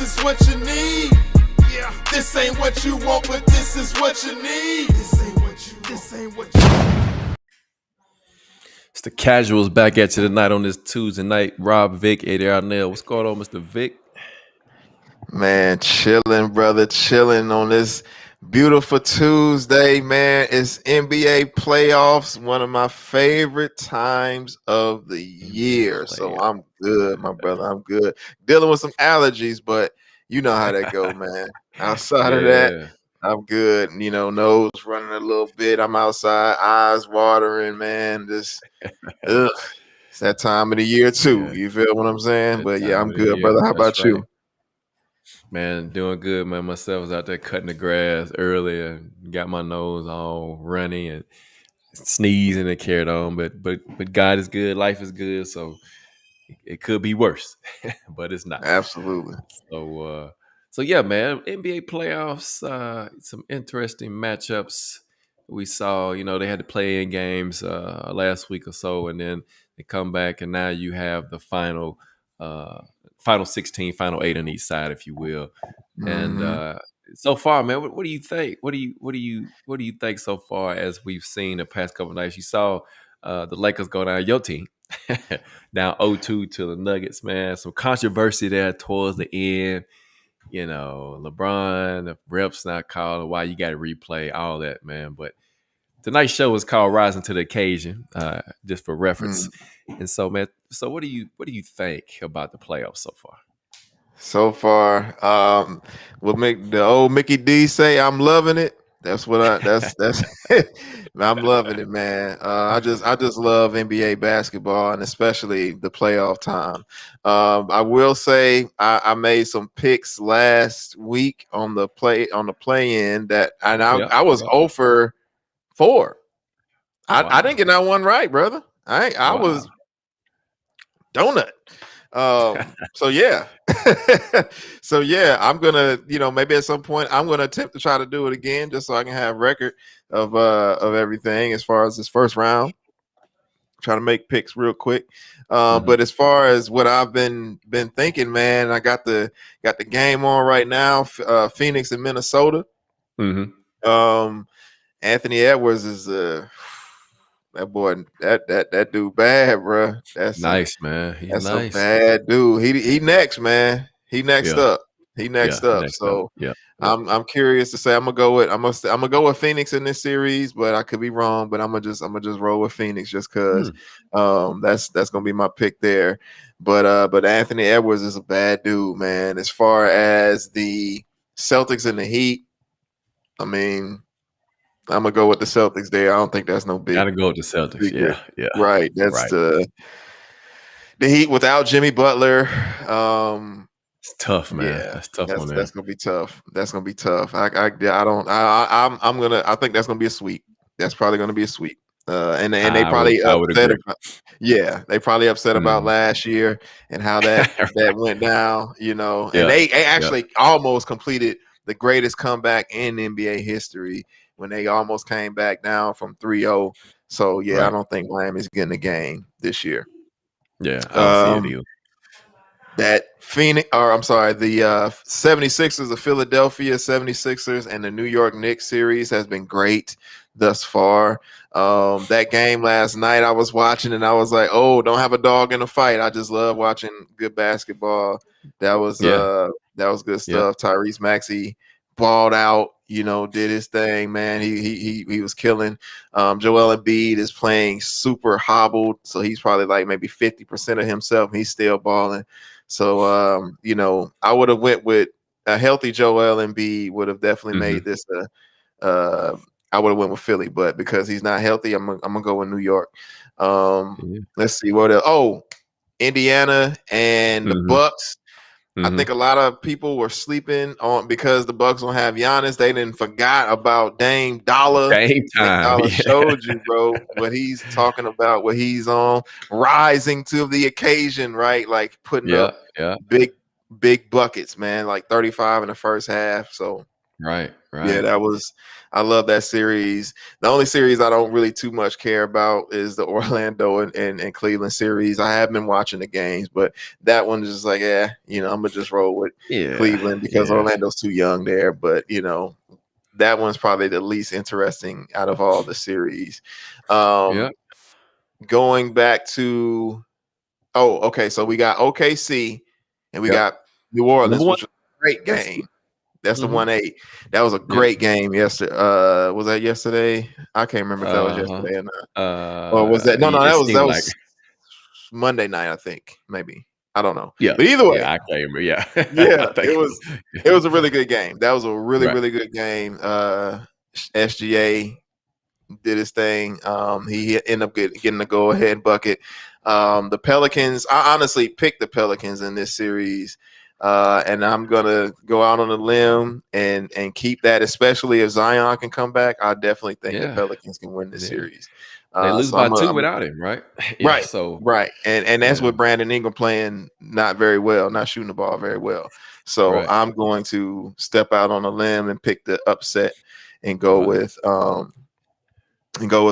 is what you need. Yeah, this ain't what you want, but this is what you need. This ain't what you want. This ain't what you want. It's the Casuals back at you tonight on this Tuesday night. Rob, Vic, Eddie Arnell. What's going on, Mr. Vic? Man, chilling, brother, chilling on this beautiful Tuesday, man. It's NBA playoffs, one of my favorite times of the year. So I'm good, my brother. I'm good. Dealing with some allergies, but you know how that go, man. Outside of that, I'm good. You know, nose running a little bit. I'm outside, eyes watering, man. Just ugh. It's that time of the year too. You feel what I'm saying? But yeah, I'm good, brother. How about you? Man, doing good, man. Myself was out there cutting the grass earlier, got my nose all runny and sneezing and carried on. But God is good, life is good, so it could be worse, but it's not. Absolutely. So yeah, man. NBA playoffs, some interesting matchups. We saw, they had to play in games last week or so, and then they come back, and now you have the final 16, final 8 on each side, if you will. Mm-hmm. And so far, man, what do you think? What do you think so far as we've seen the past couple of nights? You saw the Lakers go down, your team down 0-2 to the Nuggets, man. Some controversy there towards the end. LeBron, the reps not called, why you got to replay, all that, man. But tonight's show was called "Rising to the Occasion," just for reference. And so, man, what do you think about the playoffs so far? So far, what make the old Mickey D say? I'm loving it. That's what that's I'm loving it, man. I just love NBA basketball, and especially the playoff time. I will say I made some picks last week on the play-in that, and I was 0 for 4. I didn't get that one right, brother. I was donut. So yeah. So yeah, I'm gonna, maybe at some point I'm gonna attempt to try to do it again just so I can have record of everything as far as this first round. Try to make picks real quick. But as far as what I've been thinking, man, I got the game on right now, Phoenix and Minnesota. Anthony Edwards is that boy, that dude bad, bro. That's nice, man. He's a bad dude. He next, man. He next up. So I'm curious to say I'm gonna go with Phoenix in this series, but I could be wrong. But I'm gonna just roll with Phoenix just because that's gonna be my pick there. But Anthony Edwards is a bad dude, man. As far as the Celtics and the Heat, I mean, I'm gonna go with the Celtics there. I don't think that's no big. Gotta go with the Celtics. Yeah. Right. That's the Heat without Jimmy Butler. It's tough, man. Yeah, that's tough. That's gonna be tough. That's gonna be tough. I think that's gonna be a sweep. That's probably gonna be a sweep. And they probably upset. They probably upset about last year and how that went down. And they actually almost completed the greatest comeback in NBA history when they almost came back down from 3-0. So I don't think Miami's getting a game this year. Yeah, I don't see it either. That the 76ers of Philadelphia 76ers and the New York Knicks series has been great thus far. That game last night I was watching and I was like, oh, don't have a dog in the fight. I just love watching good basketball. That was good stuff. Tyrese Maxey balled out, did his thing, man. He was killing. Joel Embiid is playing super hobbled, so he's probably like maybe 50% of himself. He's still balling. So I would have went with a healthy Joel Embiid, would have definitely made this I would have went with Philly, but because he's not healthy, I'm gonna go with New York. Let's see what else. Oh, Indiana and the Bucks. I think a lot of people were sleeping on because the Bucks don't have Giannis. They didn't forgot about Dame Dollar. Dame time. Dollar showed you, bro, what he's talking about, what he's on, rising to the occasion, right? Like putting up big buckets, man, like 35 in the first half. So Right, Yeah, right. that was. I love that series. The only series I don't really too much care about is the Orlando and Cleveland series. I have been watching the games, but that one is just like, yeah, I'm gonna just roll with Yeah, Cleveland because yeah, Orlando's too young there. But that one's probably the least interesting out of all the series. yeah, Going back to okay, so we got OKC and we yep. got New Number Orleans, one. which was a great Yes. game. That's the Mm-hmm. 1-8. That was a Yep. great game yesterday. Was that yesterday? I can't remember if that was Uh-huh. yesterday or not. Or was that? No, no, It that seemed like was Monday night, I think. Maybe. I don't know. yeah, But either way, yeah. I can't remember. Yeah, I yeah, think it was a really good game. That was a really, right. really good game. SGA did his thing. He ended up getting the go ahead bucket. The Pelicans, I honestly picked the Pelicans in this series. And I'm gonna go out on a limb and keep that, especially if Zion can come back. I definitely think the Yeah, Pelicans can win this yeah. series. They lose So by I'm, two I'm without him, right? Yeah. right, So right, and that's yeah, with Brandon Ingram playing not very well, not shooting the ball very well. So right. I'm going to step out on a limb and pick the upset and go Wow. with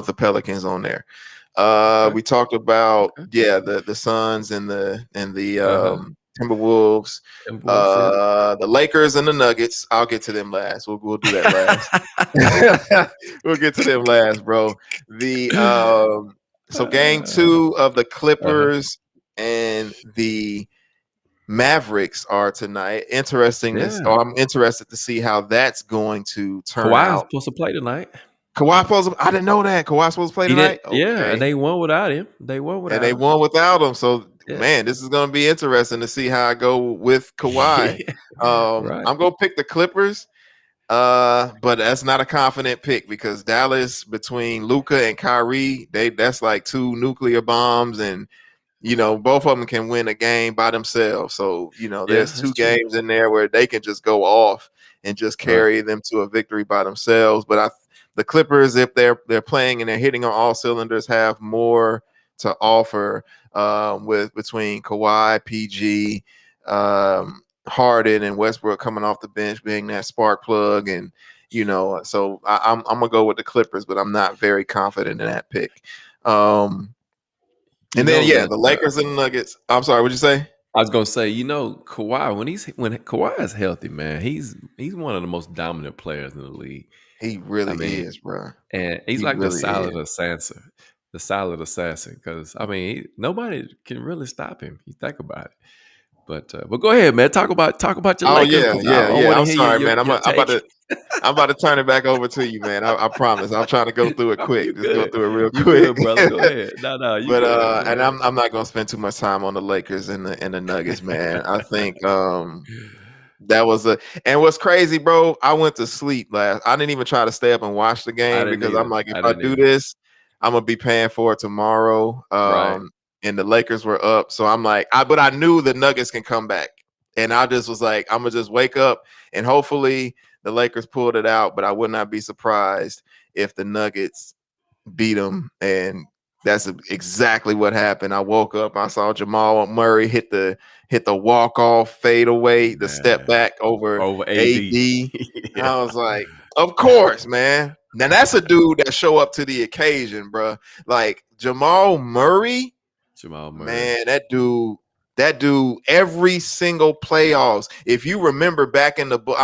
the Pelicans on there. Okay. We talked about Okay. the Suns and the Uh-huh. Timberwolves, Timberwolves. Yep. the Lakers and the Nuggets. I'll get to them last. We'll do that last. We'll get to them last, bro. The So game Uh, 2 of the uh-huh. Clippers and the Mavericks are tonight. Yeah. I'm interested to see how that's going to turn Kawhi is out. supposed to play tonight. I didn't know that. Kawhi supposed to play He did. tonight? Yeah, and Okay. they won without him. They won And they without him. won without him. So Yeah. man, this is gonna be interesting to see how I go with Kawhi. Yeah. Right. I'm gonna pick the Clippers. But that's not a confident pick because Dallas between Luca and Kyrie, that's like two nuclear bombs, and both of them can win a game by themselves. So, Yeah, there's that's two true. games in there where they can just go off and just Right. carry them to a victory by themselves. But the Clippers, if they're playing and they're hitting on all cylinders, have more to offer with between Kawhi, PG, Harden, and Westbrook coming off the bench, being that spark plug, and so I'm gonna go with the Clippers, but I'm not very confident in that pick. You And then know yeah, that the Lakers and the Nuggets. I'm sorry, what'd you say? I was gonna say, Kawhi, when Kawhi is healthy, man, he's one of the most dominant players in the league. He I really mean, is, bro. and he's He like the really silent is. assassin, because I mean, nobody can really stop him. You think about it. But go ahead, man. Talk about your Oh Lakers. yeah, yeah, I yeah. want to I'm hear sorry, your man. your take. I'm about to turn it back over to you, man. I promise. I'm trying to go through it Oh, quick. you Just go good. through it real You quick. good, brother. Go ahead. No, you But good. Go and ahead. I'm not gonna spend too much time on the Lakers and the Nuggets, man. I think that was a and what's crazy, bro. I went to sleep last. I didn't even try to stay up and watch the I game didn't because I'm either. like, if I I didn't do either. this, I'm gonna be paying for it tomorrow. Right. And the Lakers were up, so I'm like, but I knew the Nuggets can come back, and I just was like, I'm gonna just wake up and hopefully the Lakers pulled it out, but I would not be surprised if the Nuggets beat them, and that's exactly what happened. I woke up, I saw Jamal Murray hit the walk off fade away, the step Man. back over Over AD. AD. Yeah. I was like, of course, man. Now that's a dude that show up to the occasion, bro. Like Jamal Murray, Jamal Murray. man, that dude, every single playoffs. If you remember back in the book,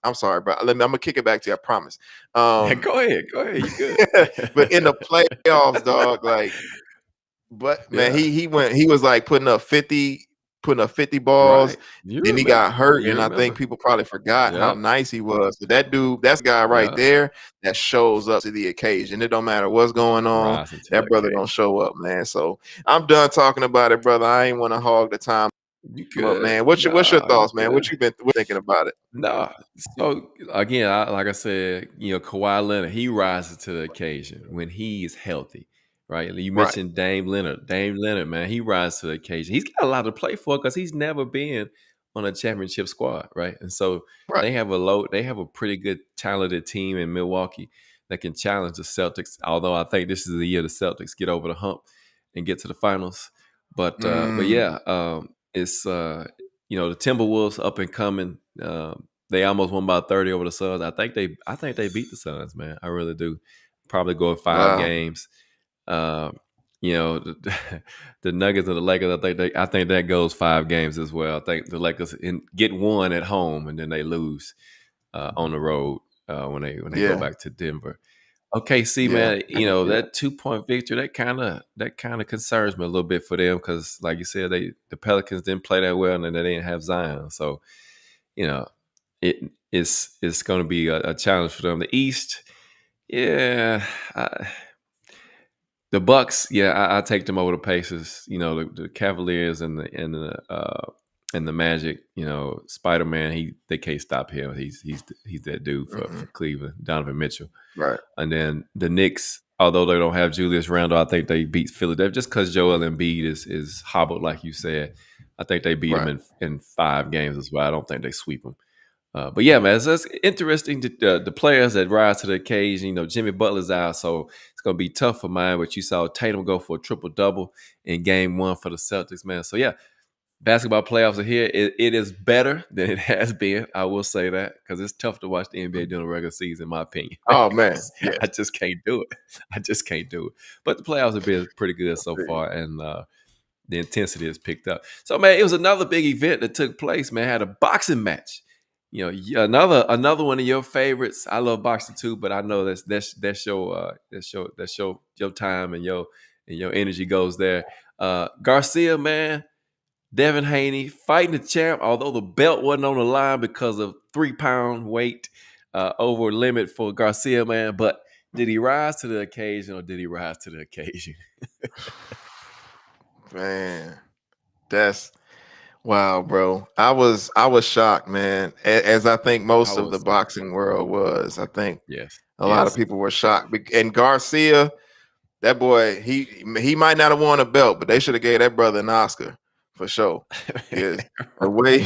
I'm sorry, bro. I'm gonna kick it back to you. I promise. Um, Go ahead. Go ahead. You good. but in the playoffs, dog, like, but man, Yeah. he was like putting up 50 balls. Right. You Then he remember. got hurt, You and I think remember. people probably forgot how Yeah. nice he was. But that dude, that's a guy right Yeah. there that shows up to the occasion. It don't matter what's going on, Rising to the that brother occasion. gonna show up, man. So I'm done talking about it, brother. I ain't want to hog the time You up, good. man. What's your No, you thoughts, man? good. What you been thinking about it? No. So again, like I said, Kawhi Leonard, he rises to the occasion when he is healthy, right? You Right, mentioned Dame Leonard. Dame Leonard, man, he rises to the occasion. He's got a lot to play for because he's never been on a championship squad, right? And so right. they have a pretty good talented team in Milwaukee that can challenge the Celtics. Although I think this is the year the Celtics get over the hump and get to the finals. But Mm, yeah, it's the Timberwolves up and coming. They almost won by 30 over the Suns. I think they beat the Suns, man. I really do. Probably go 5 Wow. games. Um, the, the Nuggets and the Lakers. I think that goes 5 games as well. I think the Lakers get one at home and then they lose on the road when they go Yeah. back to Denver. Okay, see, Yeah. man, that 2-point victory that kind of concerns me a little bit for them because, like you said, the Pelicans didn't play that well and they didn't have Zion, so you know it's going to be a challenge for them. The East, yeah, the Bucks, yeah, I take them over the Pacers. The Cavaliers and the Magic. Spider Man, they can't stop him. He's that dude for Hmm. Cleveland. Donovan Mitchell. Right. And then the Knicks, although they don't have Julius Randle, I think they beat Philadelphia just because Joel Embiid is hobbled, like you said. I think they beat him Right. in 5 games as well. I don't think they sweep him. But yeah, man, it's interesting. The players that rise to the occasion. Jimmy Butler's out, so it's gonna be tough for mine. But you saw Tatum go for a triple double in Game 1 for the Celtics, man. So yeah, basketball playoffs are here. It is better than it has been. I will say that because it's tough to watch the NBA during the regular season, in my opinion. Oh man. Yeah. I just can't do it. I just can't do it. But the playoffs have been pretty good so far, and the intensity has picked up. So man, it was another big event that took place. Man, had a boxing match. Another one of your favorites. I love boxing too, but I know that's your time and your energy goes there. Garcia, man, Devin Haney fighting the champ, although the belt wasn't on the line because of 3-pound weight over limit for Garcia, man. But did he rise to the occasion or did he rise to the occasion? Man, that's wow, bro. I was shocked, man. As I think I most of the was, boxing world was. I think yes, a lot of yes. people were shocked. And Garcia, that boy, he might not have won a belt, but they should have gave that brother an Oscar for sure. Because the way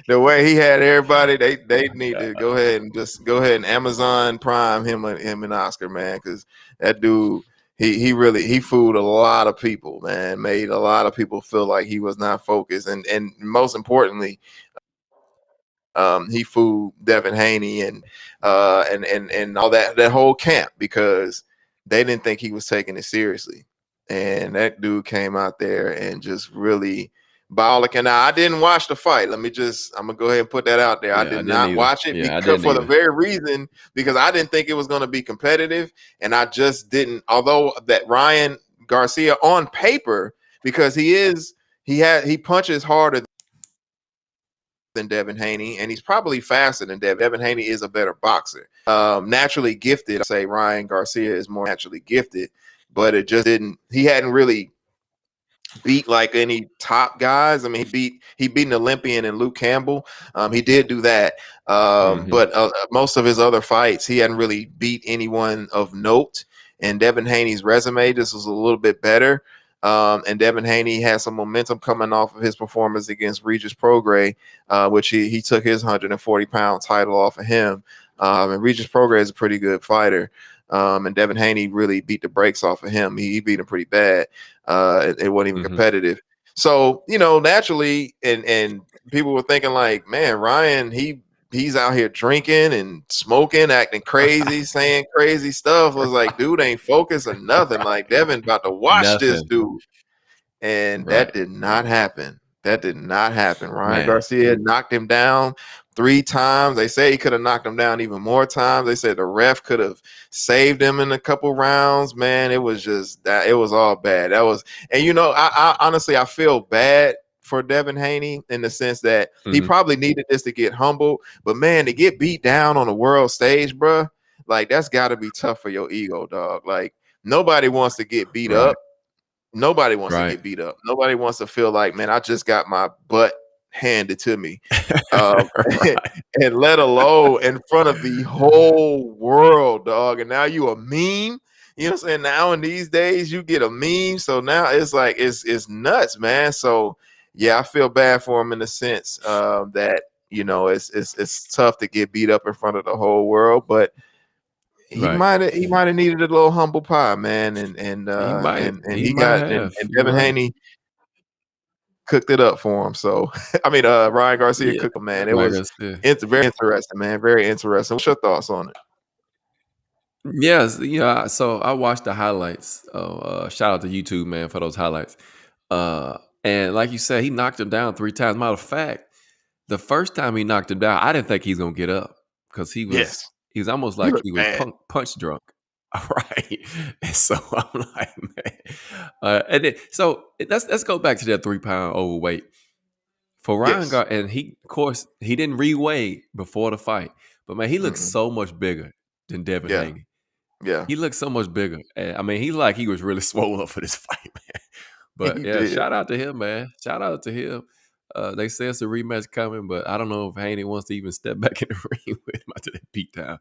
the way he had everybody, they need to go ahead and just go ahead and Amazon Prime him an Oscar, man. Because that dude, he really he fooled a lot of people, man. Made a lot of people feel like he was not focused, and most importantly, he fooled Devin Haney and all that whole camp because they didn't think he was taking it seriously. And that dude came out there and just really bollock. Now I didn't watch the fight. I'm gonna go ahead and put that out there. I Yeah, did I didn't not either. watch it Yeah, I because didn't for the either. very reason because I didn't think it was gonna be competitive, and I just didn't. Although that Ryan Garcia on paper, because he punches harder than Devin Haney, and he's probably faster than Devin. Devin Haney is a better boxer. Naturally gifted, I say Ryan Garcia is more naturally gifted, but it just didn't. He hadn't really beat like any top guys. I mean, he beat an Olympian and Luke Campbell. He did do that, Hmm. but most of his other fights, he hadn't really beat anyone of note. And Devin Haney's resume just was a little bit better. And Devin Haney had some momentum coming off of his performance against Regis Prograis, which he took his 140-pound title off of him. And Regis Prograis is a pretty good fighter. And Devin Haney really beat the brakes off of him. He beat him pretty bad. It wasn't even Hmm. competitive. So, naturally, and people were thinking like, man, Ryan, he's out here drinking and smoking, acting crazy, saying crazy stuff. I was like, dude ain't focused or nothing. Like Devin about to watch this Nothing. dude. And Right. that did not happen. That did not happen. Ryan Man. Garcia knocked him down 3 times. They say he could have knocked him down even more times. They said the ref could have saved him in a couple rounds. Man, it was just that it was all bad. That was, and I honestly I feel bad for Devin Haney in the sense that he Hmm. probably needed this to get humbled. But man, to get beat down on the world stage, bruh, like that's got to be tough for your ego, dog. Like nobody wants to get beat Right. up. Nobody wants to Right. get beat up. Nobody wants to feel like, man, I just got my butt handed to me. Um, Right. and let alone in front of the whole world, dog. And now you a meme. You know what I'm saying? Now in these days, you get a meme. So now it's like it's nuts, man. So yeah, I feel bad for him in the sense that it's tough to get beat up in front of the whole world, but he Right. might have needed a little humble pie, man, and He might. and He he might got have. and You're Devin right. Haney, cooked it up for him. So I mean, Ryan Garcia Yeah, cooked him, man. It right. was very interesting, man. Very interesting. What's your thoughts on it? Yes, yeah. So I watched the highlights. Shout out to YouTube, man, for those highlights. And like you said, he knocked him down 3 times. Matter of fact, the first time he knocked him down, I didn't think he's gonna get up because Yes, he was almost he like looked he was bad. punch drunk. Right. And so I'm like, man. And then so let's go back to that 3 pound overweight. For Ryan Yes. Gar, and he, of course, he didn't reweigh before the fight, but man, he looks Mm-mm. so much bigger than Devin Yeah. Haney. Yeah. He looks so much bigger. And, I mean, he was really swollen up for this fight, man. But He yeah, did. shout out to him, man. Shout out to him. They say it's a rematch coming, but I don't know if Haney wants to even step back in the ring with him after that beatdown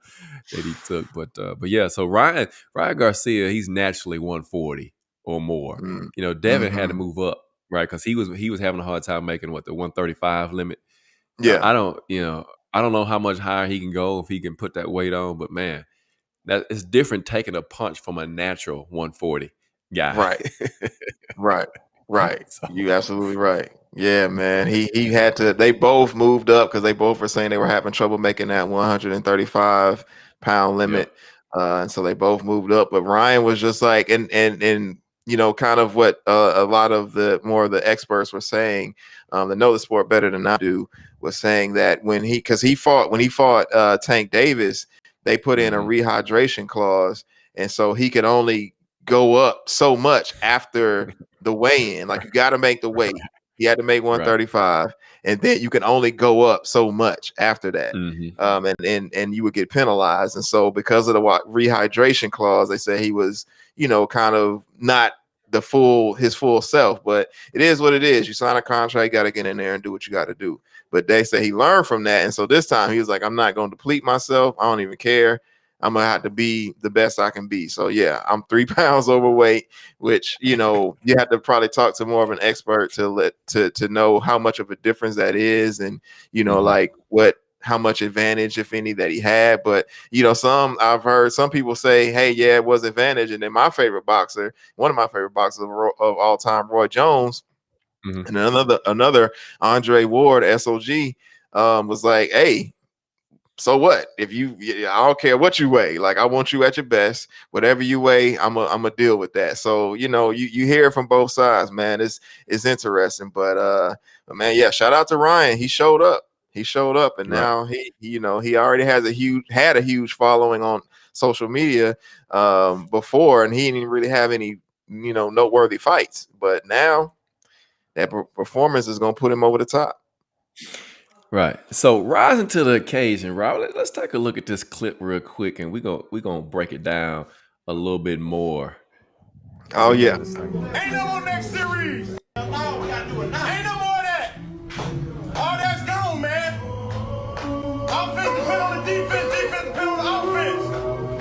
that he took. But yeah, so Ryan Garcia, he's naturally 140 or more. Mm. You know, Devin had to Mm-hmm. move up, right? Because he was having a hard time making the 135 limit. Yeah. I don't know how much higher he can go if he can put that weight on, but man, that it's different taking a punch from a natural 140 guy. Right. Right. Right. So, You absolutely right. Yeah, man. He had to. They both moved up because they both were saying they were having trouble making that 135-pound yeah. limit, and so they both moved up. But Ryan was just like, and kind of what a lot of the more of the experts were saying, that know the sport better than I do, was saying that when he fought Tank Davis, they put in a Mhm. rehydration clause, and so he could only go up so much after the weigh-in. Like, you got to make the weight. He had to make Right. 135, and then you can only go up so much after that. Mhm. And you would get penalized. And so because of the rehydration clause, they say he was, kind of not his full self. But it is what it is. You sign a contract, you got to get in there and do what you got to do. But they say he learned from that, and so this time he was like, I'm not going to deplete myself. I don't even care. I'm gonna have to be the best I can be. So yeah, I'm 3 pounds overweight, which you have to probably talk to more of an expert to know how much of a difference that is, and Mhm. like how much advantage, if any, that he had. But I've heard some people say, hey, yeah, it was advantage. And then one of my favorite boxers of all time, Roy Jones, Mhm. and another Andre Ward, SOG, was like, hey, so what? If I don't care what you weigh. Like, I want you at your best. Whatever you weigh, I'm a deal with that. So you hear it from both sides, man. It's interesting, but man, yeah. Shout out to Ryan. He showed up. And Right. now he already had a huge following on social media before, and he didn't really have any noteworthy fights. But now that performance is gonna put him over the top. Right. So rising to the occasion, Rob. Let's take a look at this clip real quick, and we gonna break it down a little bit more. Oh yeah. Ain't no more next series. Oh, we gotta do it now. Ain't no more of that. All that's gone, man. Offense depend on the defense. Defense depend on the offense.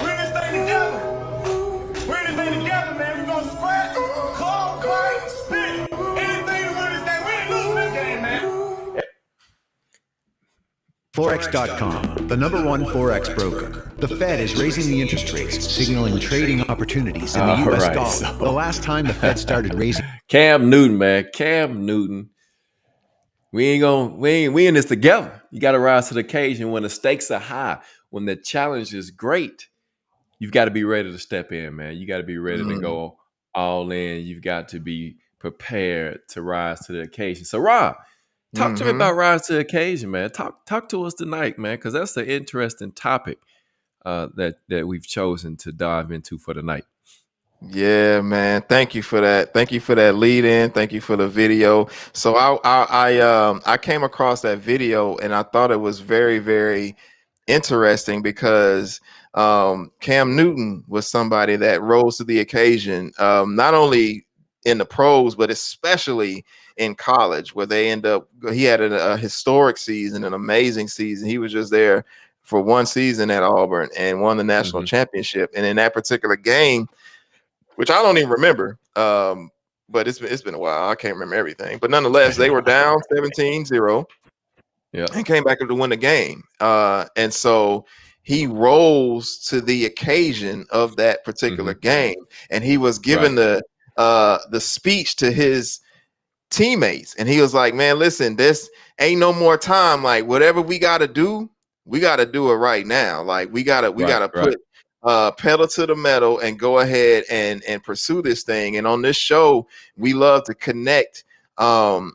We're in this thing together. Man. We're gonna scratch, claw, fight, spit. Anything to win this game. We ain't losing this game, man. Forex.com, the #1 Forex broker. The Fed is raising the interest rates, signaling trading opportunities in the All U.S. right, dollar. so- The last time the Fed started raising Cam Newton, man. Cam Newton. We in this together. You got to rise to the occasion when the stakes are high, when the challenge is great. You've got to be ready to step in, man. You got to be ready to go all in. You've got to be prepared to rise to the occasion. So, Rob, talk to me about rise to the occasion, man. Talk to us tonight, man, because that's the interesting topic that we've chosen to dive into for the night. Yeah, man. Thank you for that. Thank you for that lead in. Thank you for the video. So I came across that video and I thought it was very, very interesting because Cam Newton was somebody that rose to the occasion, not only in the pros, but especially in college, where he had a historic season, an amazing season. He was just there for one season at Auburn and won the national championship. And in that particular game, which I don't even remember. But it's been a while. I can't remember everything. But nonetheless, they were down 17-0 and came back to win the game. And so he rose to the occasion of that particular game. And he was given the speech to his teammates. And he was like, man, listen, this ain't no more time. Like whatever we got to do it right now. Like we Right. gotta Right. put pedal to the metal and go ahead and pursue this thing. And on this show, we love to connect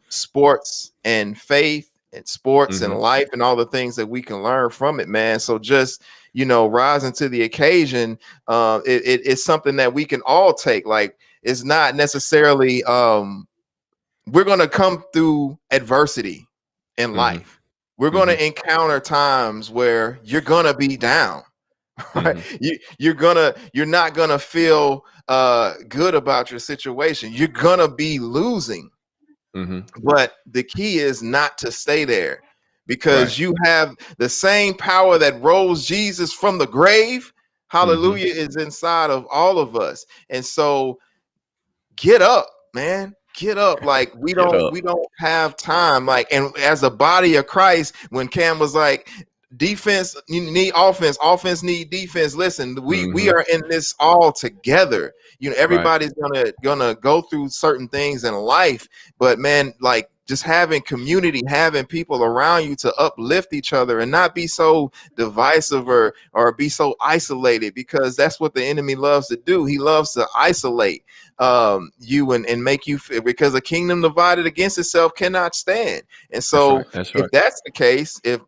sports and faith and sports and Mm-hmm. life and all the things that we can learn from it, man. So just, rising to the occasion, it's something that we can all take. Like it's not necessarily we're going to come through adversity in Mm-hmm. life. We're going Mm-hmm. to encounter times where you're going to be down. Right? Mm-hmm. You're not gonna feel good about your situation. You're gonna be losing. Mm-hmm. But the key is not to stay there, Right. because you have the same power that rose Jesus from the grave. Mm-hmm. Hallelujah, is inside of all of us. And so get up, man. Get up. Like Get up. we don't have time. Like, and as a body of Christ, when Cam was like, defense, you need offense, offense need defense. Listen, we Mm-hmm. are in this all together. Right. Everybody's gonna go through certain things in life, but man, like just having community, having people around you to uplift each other and not be so divisive or be so isolated, because that's what the enemy loves to do. He loves to isolate you and make you feel, because a kingdom divided against itself cannot stand. And That's so right. That's if right. that's the case, if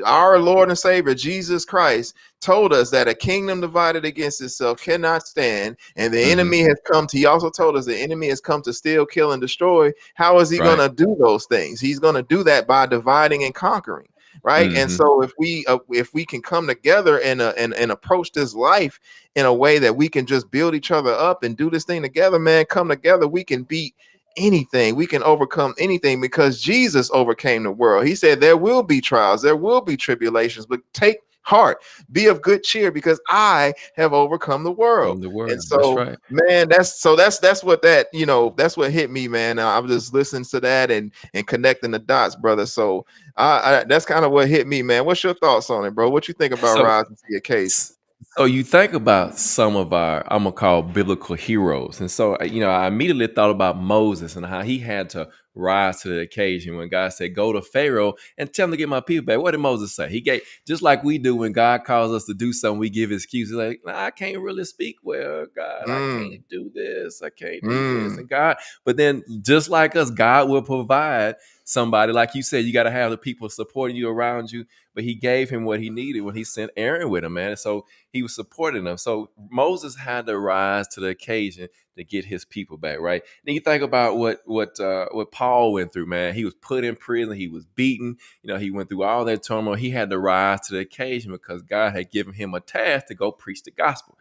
our Lord and Savior Jesus Christ told us that a kingdom divided against itself cannot stand, and the Mm-hmm. enemy has come to, he also told us the enemy has come to steal, kill, and destroy. How is he Right. going to do those things? He's going to do that by dividing and conquering, right? And Mm-hmm. so if we can come together and approach this life in a way that we can just build each other up and do this thing together, man, come together, we can beat anything. We can overcome anything, because Jesus overcame the world. He said there will be trials, there will be tribulations, but take heart, be of good cheer, because I have overcome the world. From the And word. That's so, right. man, that's what that, that's what hit me, man. I was just listening to that and connecting the dots, brother. So that's kind of what hit me, man. What's your thoughts on it, bro? What you think about So rising to the occasion? So you think about some of our, I'm gonna call biblical heroes, and so I immediately thought about Moses and how he had to rise to the occasion when God said, "Go to Pharaoh and tell him to get my people back." What did Moses say? He gave, just like we do when God calls us to do something, we give excuses like, "Nah, I can't really speak well, God. I Mm, can't do this. I can't do this." mm, And God, but then just like us, God will provide somebody. Like you said, you got to have the people supporting you around you. But He gave him what he needed when He sent Aaron with him, man. So he was supporting them. So Moses had to rise to the occasion to get his people back, right? Then you think about what Paul went through, man. He was put in prison, he was beaten, he went through all that turmoil. He had to rise to the occasion because God had given him a task to go preach the gospel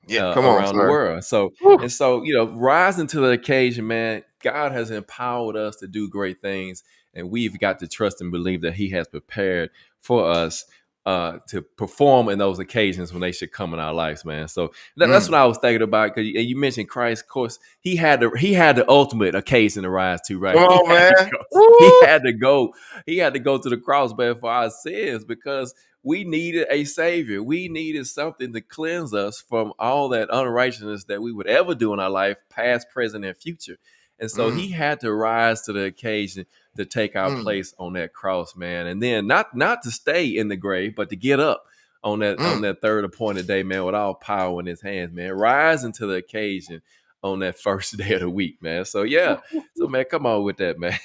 yeah, come on, around the sir. world. So Woo. and so, rising to the occasion, man, God has empowered us to do great things, and we've got to trust and believe that He has prepared for us to perform in those occasions when they should come in our lives, man. So that's what Mm, I was thinking about. Because you mentioned Christ, of course, he had the ultimate occasion to rise to, right? come He on, had to man. go. He Woo. had to go. He had to go to the cross, man, for our sins, because we needed a savior. We needed something to cleanse us from all that unrighteousness that we would ever do in our life, past, present, and future. And so He Mm, had to rise to the occasion to take our mm, place on that cross, man. And then not to stay in the grave, but to get up on mm. that third appointed day, man, with all power in His hands, man. Rising to the occasion on that first day of the week, man. So yeah. So man, come on with that, man.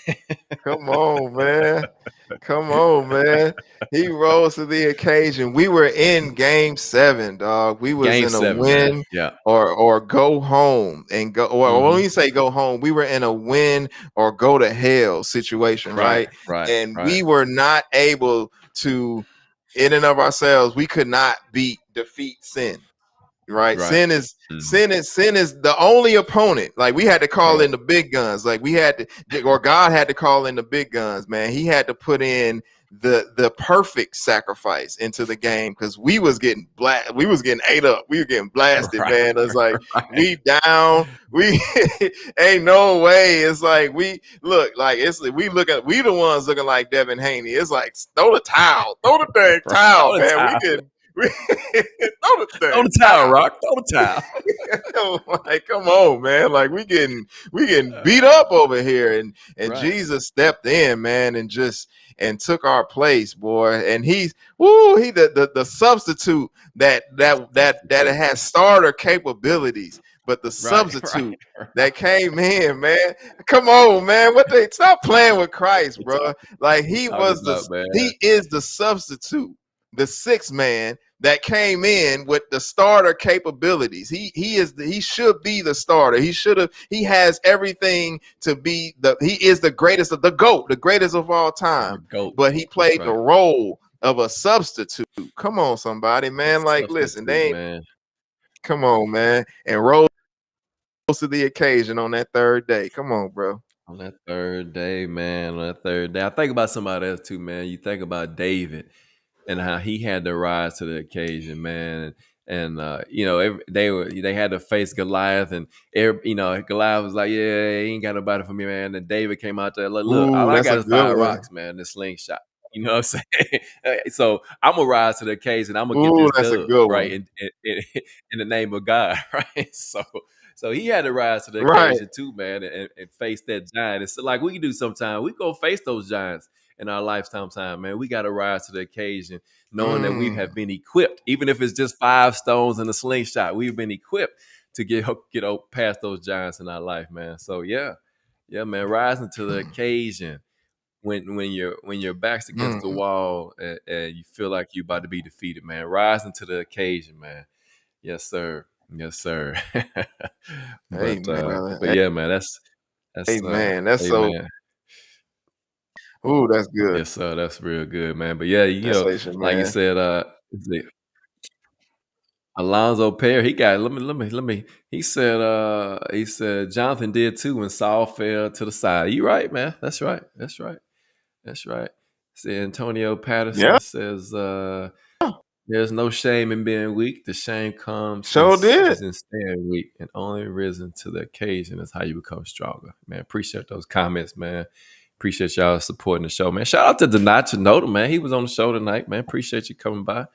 Come on, man. Come on, man. He rose to the occasion. We were in game 7, dog. We was Game in a 7, man. win Yeah. or go home and go, or when Mm-hmm. you say go home, we were in a win or go to hell situation, Right, right? right, And right, we were not able to, in and of ourselves, we could not defeat sin. Right, right. Mhm. sin is the only opponent. Like we had to call Right. in the big guns. Like we had to, or God had to call in the big guns, man. He had to put in the perfect sacrifice into the game, because we was getting we was getting ate up, we were getting blasted, Right. man. It's like Right. we down, we ain't no way. It's like we look like we the ones looking like Devin Haney. It's like throw the towel, throw the dang Right. towel, All the man. time. Throw Throw the towel, Rock. Throw the towel. Like, come on, man. Like we getting beat up over here. And Right. Jesus stepped in, man, and took our place, boy. And he's the substitute that has starter capabilities, but the substitute that came in, man. Come on, man. Stop playing with Christ, bro. Like he is the substitute, the sixth man that came in with the starter capabilities. He should be the starter. He has everything to be he is the greatest of the GOAT, the greatest of all time. But he played the role of a substitute. Come on, somebody, man. Like, listen, come on, man. And rose to the occasion on that third day. Come on, bro. On that third day, man. On that third day. I think about somebody else too, man. You think about David and how he had to rise to the occasion, man. And they had to face Goliath, and Goliath was like, "Yeah, he ain't got nobody for me, man." And David came out there like, "Look, all I got is 5 rocks, man. This slingshot." You know what I'm saying? So I'm gonna rise to the occasion. I'm gonna get this dub, right? In the name of God, right? So he had to rise to the occasion too, man, and face that giant. It's like we can do sometimes. We go face those giants in our lifetime time, man. We got to rise to the occasion, knowing that we have been equipped, even if it's just 5 stones and a slingshot. We've been equipped to get past those giants in our life, man. So yeah, man, rising to the occasion when your back's against the wall and you feel like you're about to be defeated, man. Rising to the occasion, man. Yes, sir. Yes, sir. But yeah, man, that's amen. That's so. Ooh, that's good. Yes, sir. That's real good, man. But yeah, like you said, Alonzo Perry, he got let me. He said Jonathan did too when Saul fell to the side. You right, man. That's right. See, Antonio Patterson says there's no shame in being weak. The shame comes in staying weak, and only risen to the occasion is how you become stronger. Man, appreciate those comments, man. Appreciate y'all supporting the show, man. Shout out to Denacha Noda, man. He was on the show tonight, man. Appreciate you coming by,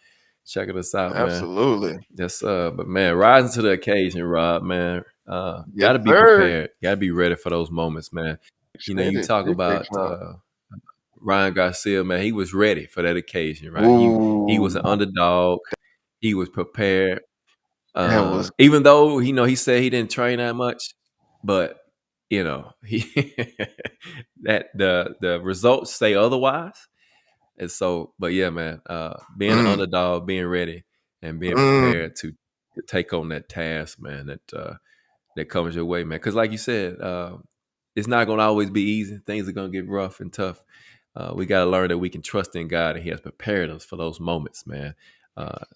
checking us out, man. Absolutely. Yes, but man, rising to the occasion, Rob, man. Gotta be prepared. Gotta be ready for those moments, man. You talk about Ryan Garcia, man. He was ready for that occasion, right? He was an underdog. He was prepared. Even though he said he didn't train that much, but he that the results say otherwise. And so, but yeah, man, being an underdog, being ready, and being prepared to take on that task, man, that comes your way, man. Because like you said, it's not going to always be easy. Things are going to get rough and tough. We got to learn that we can trust in God, and He has prepared us for those moments, man.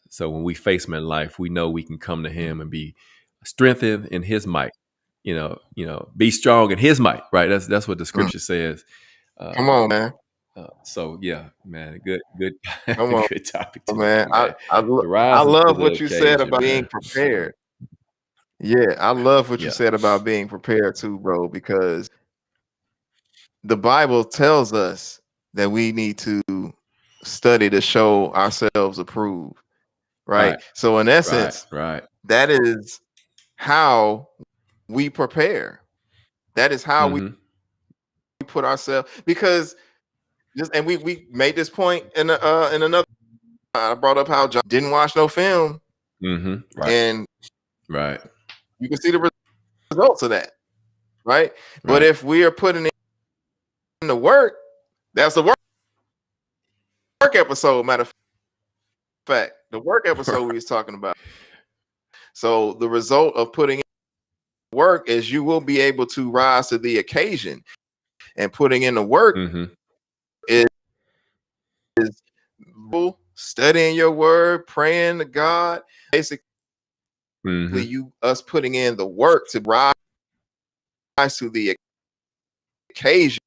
So when we face Him in life, we know we can come to Him and be strengthened in His might. Be strong in His might, right? That's what the Scripture says. Come on, man. So yeah, man, good, good topic, man. I love what you said about being prepared. Yeah, I love what you said about being prepared too, bro, because the Bible tells us that we need to study to show ourselves approved, right? So in essence, that is how we prepare. That is how we put ourselves, because we made this point in another. I brought up how John didn't watch no film, and you can see the results of that, right? But if we are putting in the work, that's the work episode. Matter of fact, the work episode we was talking about. So the result of putting in work is you will be able to rise to the occasion, and putting in the work is studying your word, praying to God, basically us putting in the work to rise to the occasion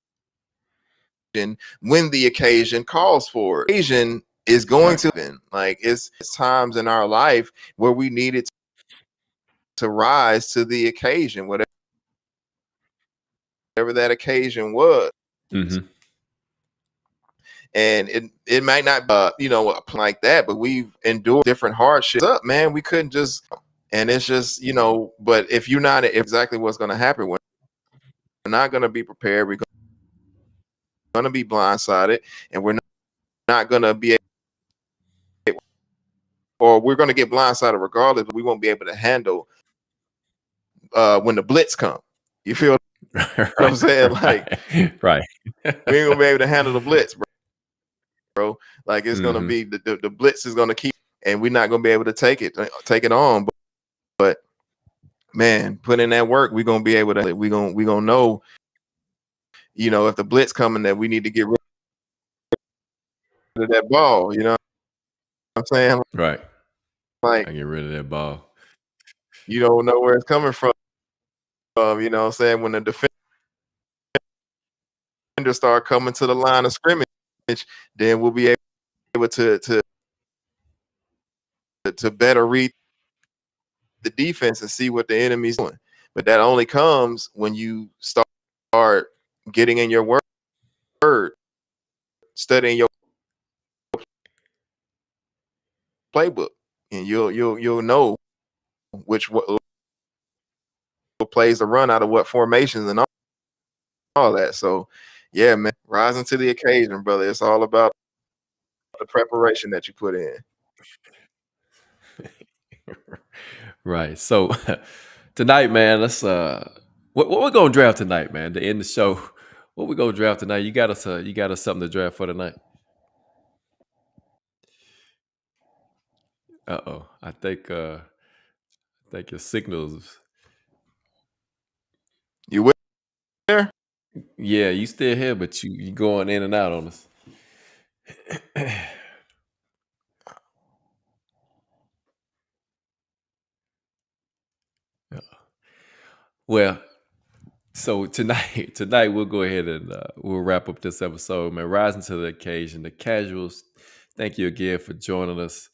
when the occasion calls for it. Occasion is going to happen. Like it's times in our life where we needed to rise to the occasion, whatever that occasion was. and it might not like that, but we've endured different hardships. Up, man, we couldn't just, and it's just but if you're not exactly what's going to happen, we're not going to be prepared. We're going to be blindsided, and we're not going to be able, or we're going to get blindsided regardless, but we won't be able to handle when the blitz come. You feel what I'm saying? Like, right. We ain't gonna be able to handle the blitz, bro. Like, it's gonna be the blitz is gonna keep, and we're not gonna be able to take it on. But man, put in that work, we're gonna be able to. We gonna know, if the blitz coming, that we need to get rid of that ball. You know what I'm saying? Right. Like, I get rid of that ball. You don't know where it's coming from. You know what I'm saying? When the defenders start coming to the line of scrimmage, then we'll be able to better read the defense and see what the enemy's doing. But that only comes when you start getting in your word, studying your playbook, and you'll know which plays to run out of what formations and all that. So yeah, man, rising to the occasion, brother. It's all about the preparation that you put in. Right. So tonight, man, let's what we're gonna draft tonight, man, to end the show. What we gonna draft tonight? You got us something to draft for tonight. I think your signals. You with there? Yeah, you still here, but you going in and out on us. Well, so tonight we'll go ahead and we'll wrap up this episode, man. Rising to the occasion, the casuals. Thank you again for joining us.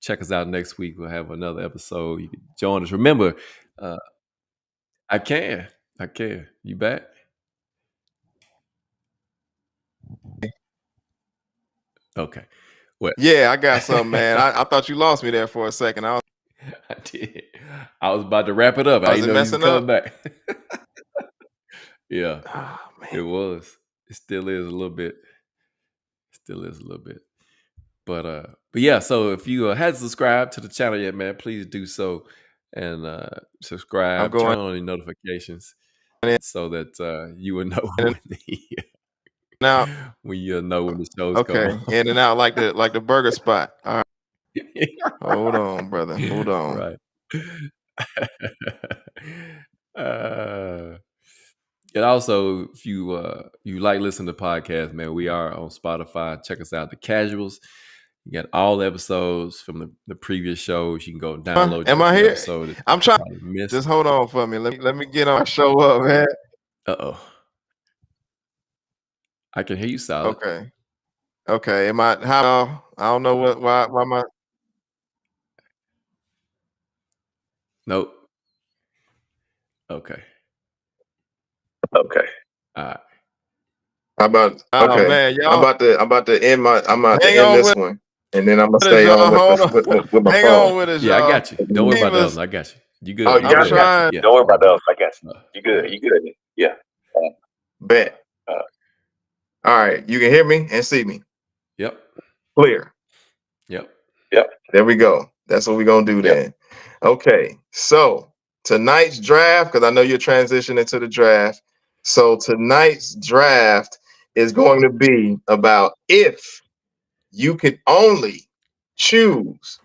Check us out next week. We'll have another episode. You can join us. Remember, I can. You back? Okay. Well, yeah, I got something, man. I thought you lost me there for a second. I did. I was about to wrap it up. I didn't know you was coming back. Yeah, it was. It still is a little bit. But yeah. So if you hadn't subscribed to the channel yet, man, please do so, and subscribe. Turn on your notifications so that you will know when you know when the show's coming. In and out like the burger spot. All right. Hold on, brother. Hold on. Right. And also, if you like listening to podcasts, man, we are on Spotify. Check us out, The CasYoualls. You got all the episodes from the previous shows. You can go download. Am I here? Episode I'm trying. Just hold on for me. Let me get on. Show up, man. I can hear you solid. Okay. Am I? How? I don't know what. Why am I? Nope. Okay. All right. How about? Okay, man, y'all. I'm about to end this one, and then I'm gonna stay on with my phone. Hang on with us, y'all. I got you. Don't worry about those. I got you. You good? Oh, you got it. Yeah. Don't worry about those. I got you. You good? Yeah. Bet. All right, you can hear me and see me. Yep. Clear. Yep. There we go. That's what we're gonna do then. Okay, so tonight's draft, because I know you're transitioning to the draft. So tonight's draft is going to be about if you could only choose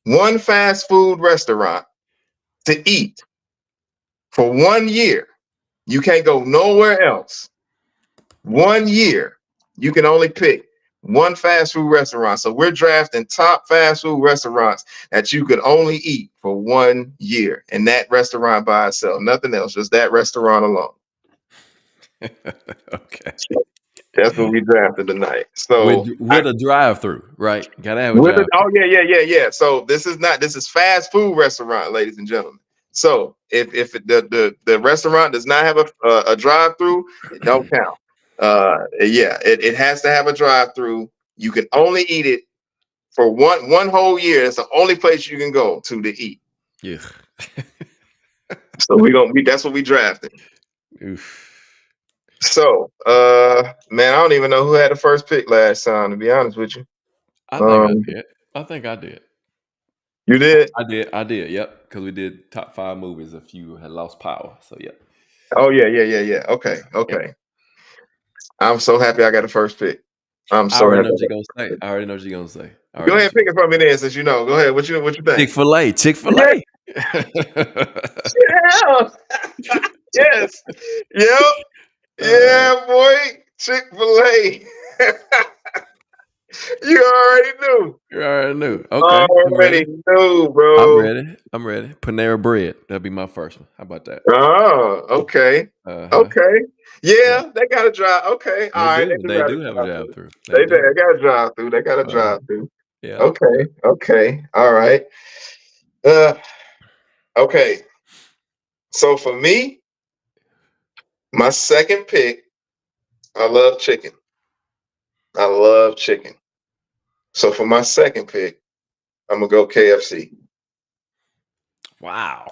one fast food restaurant to eat for 1 year. You can't go nowhere else. 1 year, you can only pick one fast food restaurant. So we're drafting top fast food restaurants that you could only eat for 1 year, and that restaurant by itself, nothing else, just that restaurant alone. Okay. That's what we drafted tonight. So with a drive-through, right? Gotta have a drive-through. Yeah. So this is fast food restaurant, ladies and gentlemen. So if the restaurant does not have a drive-through, it don't count. Yeah, it has to have a drive-through. You can only eat it for one whole year. It's the only place you can go to eat. Yeah. So that's what we drafted. Oof. So, man, I don't even know who had the first pick last time, to be honest with you. I think I did. I think I did. You did? I did. Yep. Because we did top 5 movies if you had lost power. So yeah. Oh yeah. Okay. Yep. I'm so happy I got the first pick. I'm I so already happy. know what you're gonna say. I already know what you're gonna say. Go ahead and pick it from me then, since you know. Go ahead. What you think? Chick-fil-A. Chick-fil-A. Yeah. Yes. Yep. Yeah, boy. Chick-fil-A. You already knew. You already knew. Okay. Already knew, I'm bro. ready. Panera Bread. That'll be my first one. How about that? Oh, okay. Uh-huh. Okay. Yeah. Yeah, they got a drive. Okay. All They right. They do. do They got a do have a drive through. drive-through. They They do. got a drive through. They got a Uh-huh. drive through. Yeah. Okay. Yeah. Okay. All right. Uh okay. So for me, my second pick, I love chicken. I love chicken. So for my second pick, I'm gonna go KFC. Wow.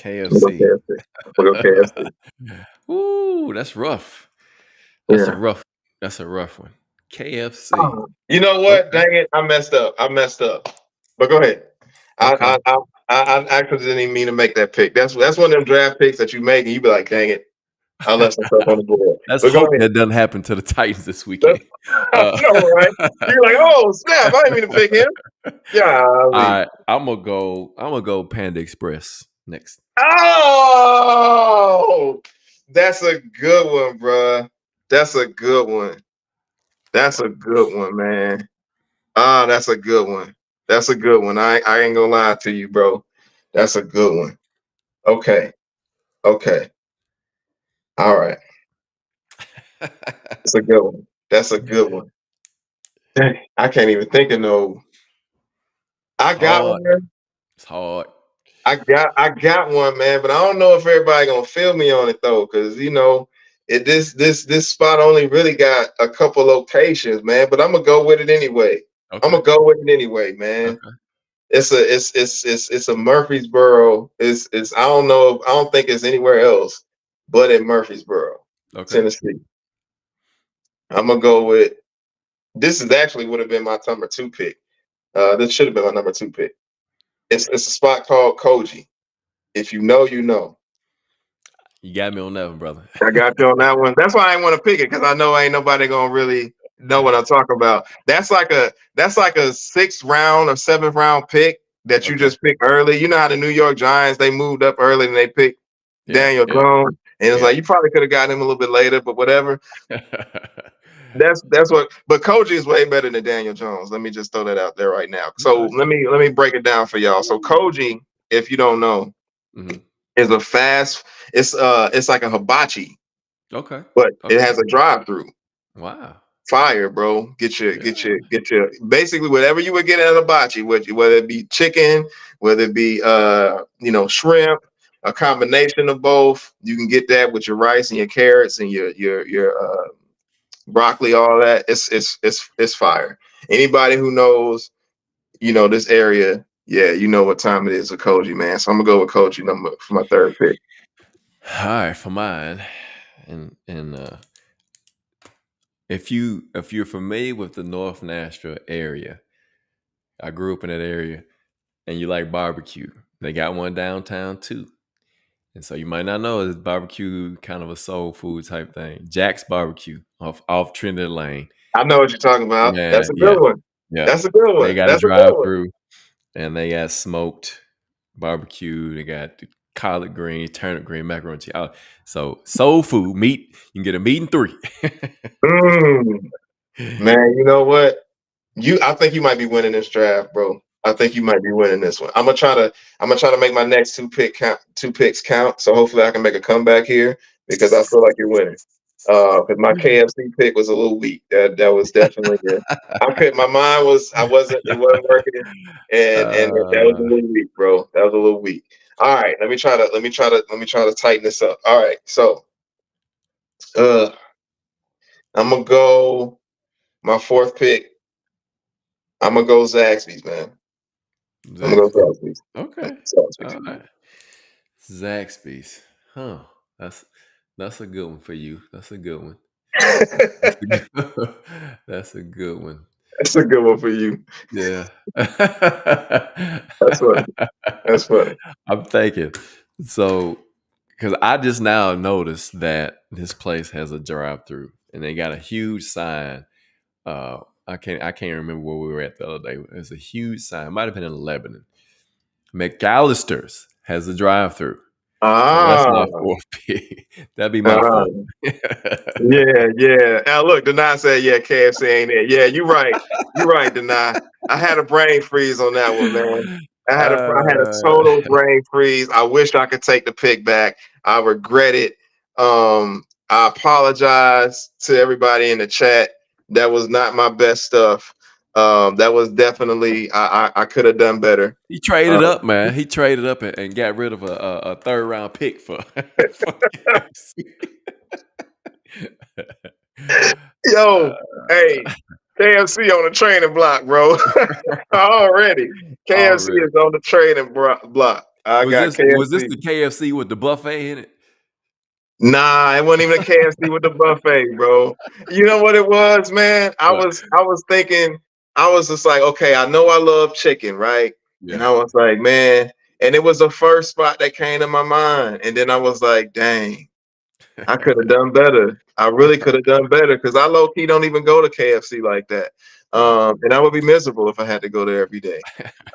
I'm gonna KFC. go KFC. I'm gonna go KFC. Ooh, that's rough. That's a Yeah. rough. That's a rough one. KFC. You know what? Okay. Dang it! I messed up. But go ahead. I Okay. I I, I actually didn't even mean to make that pick. That's one of them draft picks that you make and you be like, dang it, I left some stuff on the board. Let's But go hope ahead. that doesn't happen to the Titans this That's, weekend. I know, right? You're like, oh snap! I didn't mean to pick him. All Golly. right, I'm gonna go Panda Express next. Oh, that's a good one, bruh. That's a good one. That's a good one, man. Ah, that's a good one. That's a good one. I ain't gonna lie to you, bro. That's a good one. Okay. Okay. All right. That's a good one. That's a good one. Dang, I can't even think of no. It's I got hard. one. It's hard. I got one, man, but I don't know if everybody gonna feel me on it though, because this spot only really got a couple locations, man. But I'm gonna go with it anyway. I'm Okay. gonna go with it anyway, man. Okay. It's a Murfreesboro. It's I don't think it's anywhere else but in Murfreesboro, Okay. Tennessee. I'm gonna go with this is actually would have been my number 2 pick. This should have been my number 2 pick. It's a spot called Koji. If you know, you know. You got me on that one, brother. I got you on that one. That's why I didn't want to pick it because I know ain't nobody gonna really know what I'm talking about. That's like a 6th round or 7th round pick that you Okay. just pick early. You know how the New York Giants they moved up early and they picked Yeah. Daniel Yeah. Jones, and it's Yeah. like you probably could have gotten him a little bit later, but whatever. That's what. But Koji is way better than Daniel Jones. Let me just throw that out there right now. So Okay. let me break it down for y'all. So Koji, if you don't know, Hmm. is a fast. It's like a hibachi, Okay. but it Okay. has a drive-through. Wow. Fire, bro. Get your Yeah. get your get your basically whatever you would get at a hibachi, whether it be chicken, whether it be shrimp, a combination of both. You can get that with your rice and your carrots and your broccoli, all that. It's fire. Anybody who knows, this area, yeah, you know what time it is with Koji, man. So I'm gonna go with Koji number for my third pick. All right, for mine, and if you're familiar with the North Nashville area, I grew up in that area, and you like barbecue. They got one downtown too, and so you might not know it's barbecue, kind of a soul food type thing. Jack's Barbecue off Trinity Lane. I know what you're talking about. That's Man, a yeah, good one. yeah. That's a good They one. got a That's a good drive one. through, and they got smoked barbecue. They got the collard green, turnip green, macaroni cheese. So soul food meat. You can get a meat in 3. Mm, man, you know what? I think you might be winning this draft, bro. I think you might be winning this one. I'm gonna try to make my next two picks count. So hopefully I can make a comeback here because I feel like you're winning. Because my KFC pick was a little weak. That was definitely it. My mind was it wasn't working, and that was a uh, little weak, bro. That was a little weak. All right, let me try to tighten this up. All right, so uh I'm gonna go my fourth pick. I'm gonna go Zaxby's, man. I'm gonna go Zaxby's. Zaxby's. Okay. Zaxby's. All right. Zaxby's. Huh. That's a good one for you. That's a good one. That's a good, that's a good one. That's a good one for you. Yeah. That's funny. That's funny. I'm thinking. So, because I just now noticed that this place has a drive-through, and they got a huge sign. I can't remember where we were at the other day. There's a huge sign. It might have been in Lebanon. McAllister's has a drive-through. So that's Ah, my fourth pick. That'd be my ah, fourth. yeah, yeah. Now look, Denai said, yeah, KFC ain't it. Yeah, you're right. You're right, Denai. I had a brain freeze on that one, man. I had a Uh, total brain freeze. I wish I could take the pick back. I regret it. I apologize to everybody in the chat. That was not my best stuff. That was definitely I could have done better. he traded Um, up, man. He traded up and got rid of a third round pick for, for KFC. Yo, hey, KFC on the trading block, bro. Already, KFC Already. is on the trading block. I Was got this KFC. the KFC with the buffet in it? Nah, it wasn't even a KFC with the buffet, bro. You know what it was, man? I What? was I was thinking, I was just like, okay, I know I love chicken, right? And Yeah. I was like, man, and it was the first spot that came to my mind. And then I was like, dang, I could have done better. I really could have done better because I low key don't even go to KFC like that. Yeah. And I would be miserable if I had to go there every day.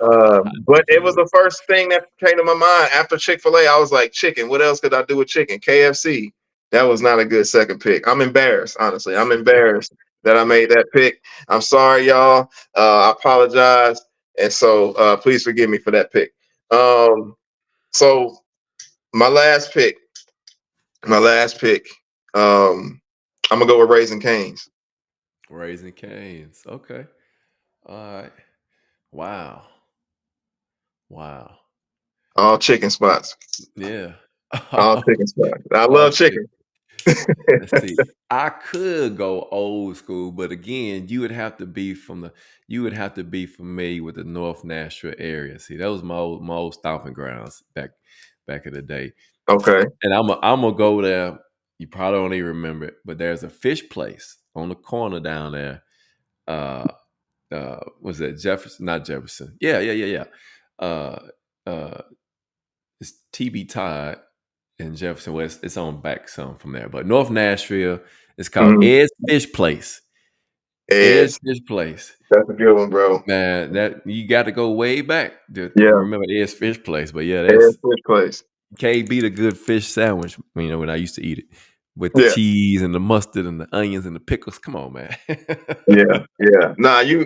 I But it definitely was would. the first thing that came to my mind after Chick-fil-A. I was like, chicken. What else could I do with chicken? KFC. That was not a good second pick. I'm embarrassed, honestly. I'm embarrassed that I made that pick. I'm sorry, y'all. I apologize. And so please forgive me for that pick. So my last pick, my last pick. I'm gonna go with Raising Cane's. Raising Cane's. Okay. All right. Wow. Wow. All chicken spots. Yeah. All chicken spots. I Oh, love shit. chicken. Let's see. I could go old school, but again, you would have to be familiar with the North Nashville area. See, that was my old stomping grounds back in the day. Okay. And I'm gonna go there. You probably don't even remember it, but there's a fish place on the corner down there. Uh, was that Jefferson? Not Jefferson. Yeah. Uh, uh, it's TB Todd in Jefferson West. It's on back some from there, but North Nashville. It's called Mhm. Ed's Fish Place. Ed's It's Fish Place. That's a good one, bro. Man, that you got to go way back to Yeah. remember Ed's Fish Place. But yeah, Ed's that's Fish Place. can't beat a good fish sandwich. When I used to eat it with the Yeah. cheese and the mustard and the onions and the pickles. Come on, man. Yeah. Yeah. Nah, you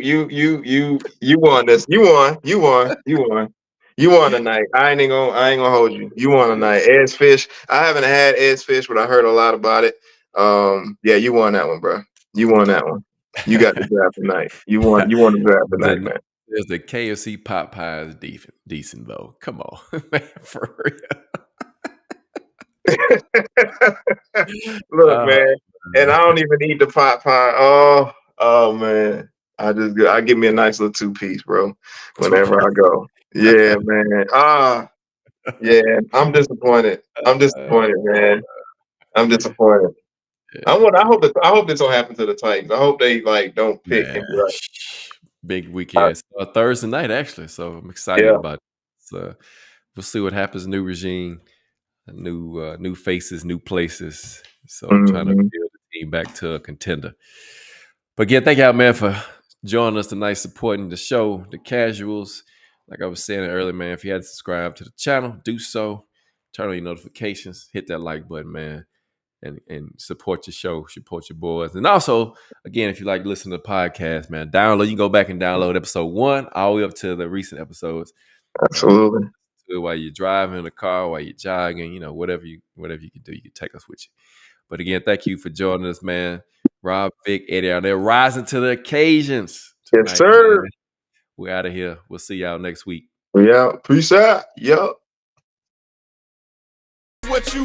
won this. You won. You won. You won. You won tonight. I ain't gonna hold you. You won tonight. Ed's Fish. I haven't had Ed's Fish, but I heard a lot about it. Yeah, you won that one, bro. You won that one. You got the draft tonight. You won the draft tonight, the, man. there's the KFC pot pie is decent though. Come on, man, for real. Look, Uh, man, and I don't even eat the pot pie. Oh man, I give me a nice little 2-piece, bro. Whenever I go, yeah, man. Yeah. I'm disappointed. I'm disappointed, man. I'm disappointed. I hope this don't happen to the Titans. I hope they like don't pick man, him right. big Uh, weekend. Thursday night actually, so I'm excited yeah. about it. So we'll see what happens. New regime, new faces, new places. So trying to Hmm. build the team back to a contender. But again, thank y'all, man, for joining us tonight, supporting the show, the casuals. Like I was saying earlier, man, if you hadn't subscribed to the channel, do so. Turn on your notifications, hit that like button, man, and support your show, support your boys. And also, again, if you like listening to the podcast, man, download. You can go back and download episode 1 all the way up to the recent episodes. Absolutely. While you're driving in the car, while you're jogging, whatever you can do, you can take us with you. But again, thank you for joining us, man. Rob, Vic, Eddie out there rising to the occasions Yes, tonight, sir. man. We're out of here. We'll see y'all next week. Yeah. Peace out. Yup. What you